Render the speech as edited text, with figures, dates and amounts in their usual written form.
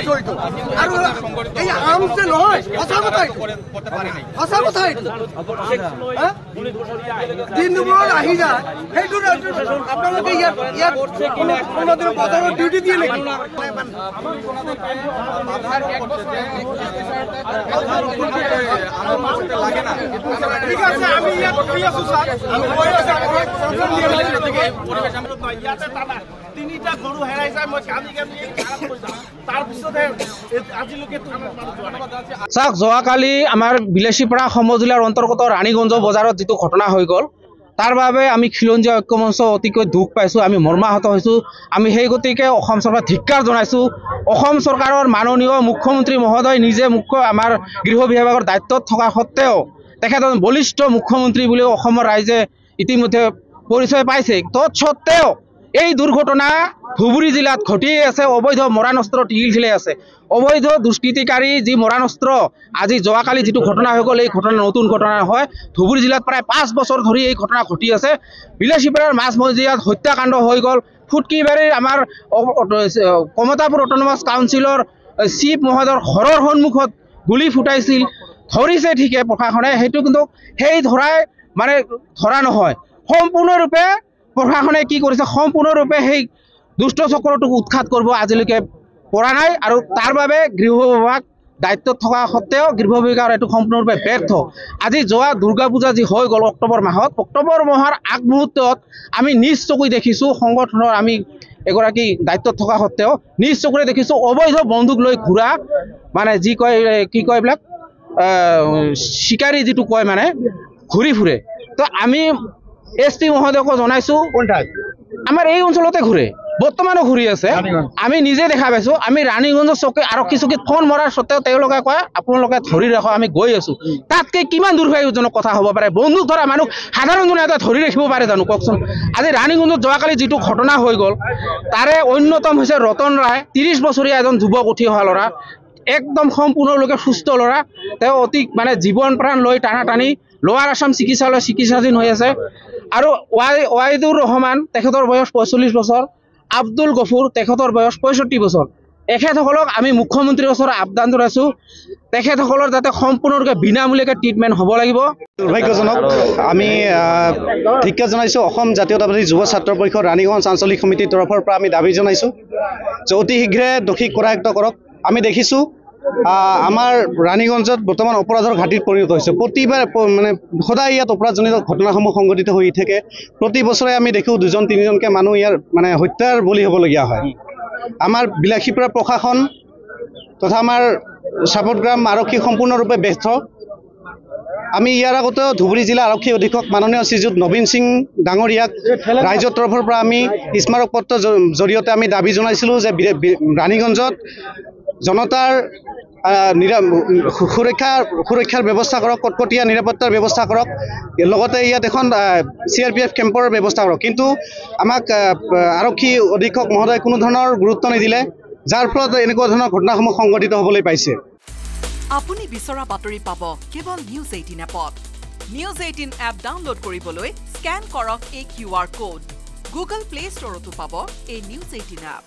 জড়িত আৰু এই আৰ্মছ যে নহয় সঁচা কথা দিন দুপৰত আহি যায় সেইটো আপোনালোকে ইয়াত কোনোদিন বজাৰত ডিউটি দিয়ে নেকি ঠিক আছে আমি ইয়াত কৰি আছো ছাৰ আমি কৰি আছো তিনিটা গৰু হেৰাই যায় মই কান্দি তাৰপিছতহে আজিলৈকে চাওক যোৱাকালি আমাৰ বিলাসীপাৰা সমজিলাৰ অন্তৰ্গত ৰাণীগঞ্জ বজাৰত যিটো ঘটনা হৈ গ'ল তাৰ বাবে আমি খিলঞ্জীয়া ঐক্যমঞ্চ অতিকৈ দুখ পাইছোঁ আমি মৰ্মাহত হৈছোঁ আমি সেই গতিকে অসম চৰকাৰক ধিক্কাৰ জনাইছোঁ অসম চৰকাৰৰ মাননীয় মুখ্যমন্ত্ৰী মহোদয় নিজে আমাৰ গৃহ বিভাগৰ দায়িত্বত থকা সত্ত্বেও তেখেত বলিষ্ঠ মুখ্যমন্ত্ৰী বুলি অসমৰ ৰাইজে ইতিমধ্যে পৰিচয় পাইছে তৎসত্ত্বেও এই দুৰ্ঘটনা ধুবুৰী জিলাত ঘটি আছে অবৈধ মৰাণস্ত্ৰ টিঘিল খেলাই আছে অবৈধ দুষ্কৃতিকাৰী যি মৰাণস্ত্ৰ আজি যোৱাকালি যিটো ঘটনা হৈ গ'ল এই ঘটনা নতুন ঘটনা হয় ধুবুৰী জিলাত প্ৰায় 5 বছৰ ধৰি এই ঘটনা ঘটি আছে বিলাসীপাৰাৰ মাছমজিয়াত হত্যাকাণ্ড হৈ গ'ল ফুটকিবাৰীৰ আমাৰ কমতাপুৰ অট'নমাছ কাউন্সিলৰ চিফ মহোদয়ৰ ঘৰৰ সন্মুখত গুলি ফুটাইছিল ধৰিছে ঠিকে প্ৰশাসনে সেইটো কিন্তু সেই ধৰাই মানে ধৰা নহয় সম্পূৰ্ণৰূপে প্ৰশাসনে কি কৰিছে সম্পূৰ্ণৰূপে সেই দুষ্ট চক্ৰটোক উৎখাত কৰিব আজিলৈকে পৰা নাই আৰু তাৰ বাবে গৃহ বিভাগ দায়িত্বত থকা সত্ত্বেও গৃহ বিভাগৰ এইটো সম্পূৰ্ণৰূপে ব্যৰ্থ আজি যোৱা দুৰ্গা পূজা যি হৈ গ'ল অক্টোবৰ মাহৰ আগমুহূৰ্তত আমি নিজ চকুই দেখিছোঁ সংগঠনৰ আমি এগৰাকী দায়িত্বত থকা সত্ত্বেও নিজ চকুৰে দেখিছোঁ অবৈধ বন্দুক লৈ ঘূৰা মানে যি কয় কি কয় এইবিলাক চিকাৰী যিটো কয় মানে ঘূৰি ফুৰে তো আমি SP মহোদয়ক জনাইছোঁ আমাৰ এই অঞ্চলতে ঘূৰে বৰ্তমানো ঘূৰি আছে আমি নিজে দেখা পাইছোঁ আমি ৰাণীগঞ্জ আৰক্ষী চকীত ফোন মৰাৰ সত্ত্বেও তেওঁলোকে কয় আপোনালোকে ধৰি ৰাখক আমি গৈ আছোঁ তাতকৈ কিমান দুৰ্ভাগ্যজনক কথা হ'ব পাৰে বন্দুক ধৰা মানুহ সাধাৰণজনে এটা ধৰি ৰাখিব পাৰে জানো কওকচোন আজি ৰাণীগঞ্জত যোৱাকালি যিটো ঘটনা হৈ গ'ল তাৰে অন্যতম হৈছে ৰতন ৰায় 30 বছৰীয়া এজন যুৱক উঠি অহা ল'ৰা একদম সম্পূৰ্ণৰূপে সুস্থ ল'ৰা তেওঁ অতি মানে জীৱন প্ৰাণ লৈ টানাটানি লোৱাৰ আছাম চিকিৎসালয় চিকিৎসাধীন হৈ আছে আৰু ৱাইদুৰ ৰহমান তেখেতৰ বয়স 45 বছৰ আব্দুল গফুৰ তেখেতৰ বয়স 65 বছৰ এখেতসকলক আমি মুখ্যমন্ত্ৰীৰ ওচৰত আবেদন জনাইছোঁ তেখেতসকলৰ যাতে সম্পূৰ্ণৰূপে বিনামূলীয়াকৈ ট্ৰিটমেণ্ট হ'ব লাগিব দুৰ্ভাগ্যজনক আমি ধিক্কাৰ জনাইছোঁ অসম জাতীয়তাবাদী যুৱ ছাত্ৰ পৰিষদ ৰাণীগঞ্জ আঞ্চলিক সমিতিৰ তৰফৰ পৰা আমি দাবী জনাইছোঁ যে অতি শীঘ্ৰে দোষীক কৰায়ত্ব কৰক আমি দেখিছোঁ আমাৰ ৰাণীগঞ্জত বৰ্তমান অপৰাধৰ ঘাটিত পৰিণত হৈছে প্ৰতিবাৰ মানে সদায় ইয়াত অপৰাধজনিত ঘটনাসমূহ সংঘটিত হৈ থাকে প্ৰতি বছৰে আমি দেখোঁ 2-3জনকৈ মানুহ ইয়াৰ মানে হত্যাৰ বলি হ'বলগীয়া হয় আমাৰ বিলাসীপাৰা প্ৰশাসন তথা আমাৰ চাপটগ্ৰাম আৰক্ষী সম্পূৰ্ণৰূপে ব্যৰ্থ আমি ইয়াৰ আগতেও ধুবুৰী জিলা আৰক্ষী অধীক্ষক মাননীয় শ্ৰীযুত নবীন সিং ডাঙৰীয়াক ৰাইজৰ তৰফৰ পৰা আমি স্মাৰক পত্ৰৰ জৰিয়তে আমি দাবী জনাইছিলোঁ যে ৰাণীগঞ্জত জনতাৰ সুৰক্ষাৰ ব্যৱস্থা কৰক কটকটীয়া নিৰাপত্তাৰ ব্যৱস্থা কৰক লগতে ইয়াত এখন CRPF কেম্পৰ ব্যৱস্থা কৰক কিন্তু আমাক আৰক্ষী অধীক্ষক মহোদয় কোনো ধৰণৰ গুৰুত্ব নিদিলে যাৰ ফলত এনেকুৱা ধৰণৰ ঘটনাসমূহ সংঘটিত হ'বলৈ পাইছে আপুনি বিচৰা বাতৰি পাব কেৱল নিউজ 18 এপত নিউজ 18 এপ ডাউনলোড কৰিবলৈ স্ক্যান কৰক এই QR কোড গুগল প্লে ষ্টৰতো পাব এই নিউজ 18 এপ